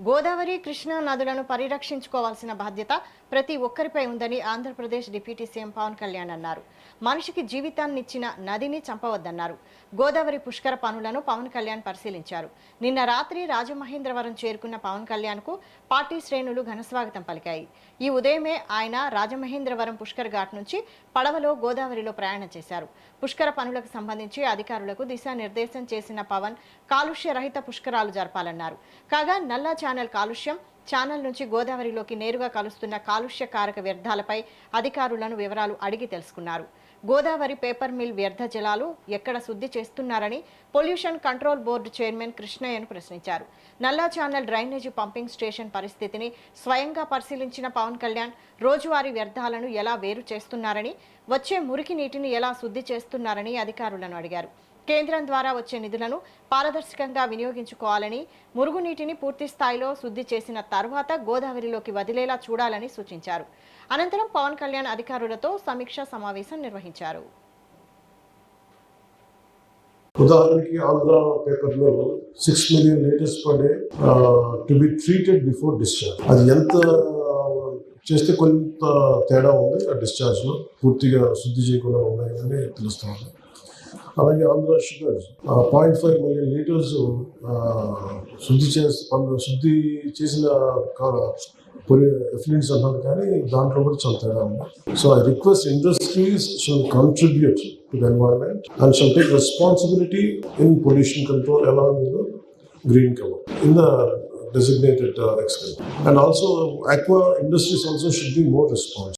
గోదావరి కృష్ణా నదులను పరిరక్షించుకోవాల్సిన బాధ్యత ప్రతి ఒక్కరిపై ఉందని ఆంధ్రప్రదేశ్ డిప్యూటీ సీఎం పవన్ కళ్యాణ్ అన్నారు. మనిషికి జీవితాన్నిచ్చిన నదిని చంపవద్దన్నారు. గోదావరి పుష్కర పనులను పవన్ కళ్యాణ్ పరిశీలించారు. నిన్న రాత్రి రాజమహేంద్రవరం చేరుకున్న పవన్ కళ్యాణ్కు పార్టీ శ్రేణులు ఘనస్వాగతం పలికాయి. ఈ ఉదయమే ఆయన రాజమహేంద్రవరం పుష్కర్ ఘాట్ నుంచి పడవలో గోదావరిలో ప్రయాణం చేశారు. పుష్కర పనులకు సంబంధించి అధికారులకు దిశానిర్దేశం చేసిన పవన్ కాలుష్య రహిత పుష్కరాలు జరపాలన్నారు. కాగా నల్లా ఛానల్ కాలుష్యం, ఛానల్ నుంచి గోదావరిలోకి నేరుగా కలుస్తున్న కాలుష్య కారక వ్యర్థాలపై అధికారులను వివరాలు అడిగి తెలుసుకున్నారు. గోదావరి పేపర్ మిల్ వ్యర్థ జలాలు ఎక్కడ శుద్ధి చేస్తున్నారని పొల్యూషన్ కంట్రోల్ బోర్డు చైర్మన్ కృష్ణయ్యను ప్రశ్నించారు. నల్లా ఛానల్ డ్రైనేజీ పంపింగ్ స్టేషన్ పరిస్థితిని స్వయంగా పరిశీలించిన పవన్ కళ్యాణ్ రోజువారీ వ్యర్థాలను ఎలా వేరు చేస్తున్నారని, వచ్చే మురికి నీటిని ఎలా శుద్ధి చేస్తున్నారని అధికారులను అడిగారు. కేంద్రం ద్వారా వచ్చే నిధులను పారదర్శకంగా వినియోగించుకోవాలని, మురుగునీటిని పూర్తి స్థాయిలో శుద్ధి చేసిన తర్వాత గోదావరిలోకి వదిలేలా చూడాలని సూచించారు. అనంతరం పవన్ కళ్యాణ్ అధికారులతో సమీక్షా సమావేశం నిర్వహించారు. ఉదాహరణకి ఆంధ్ర పేపర్లో 6 million liters per day to be treated before discharge. అది ఎంత చేస్తే కొంత తేడా ఉంది ఆ డిశ్చార్జ్లో, పూర్తిగా శుద్ధి చేయకుండా ఉన్నాయని తెలుస్తుంది. అలాగే ఆంధ్ర షుగర్స్ 0.5 million liters శుద్ధి చేసిన ఎఫ్లూయెంట్స్ అన్నారు, కానీ దాంట్లో కూడా చాలా తేడా ఉంది. So I request industries shall contribute to the environment and shall take responsibility in pollution control along with green cover in the designated extent. And also aqua industries also should be more responsible.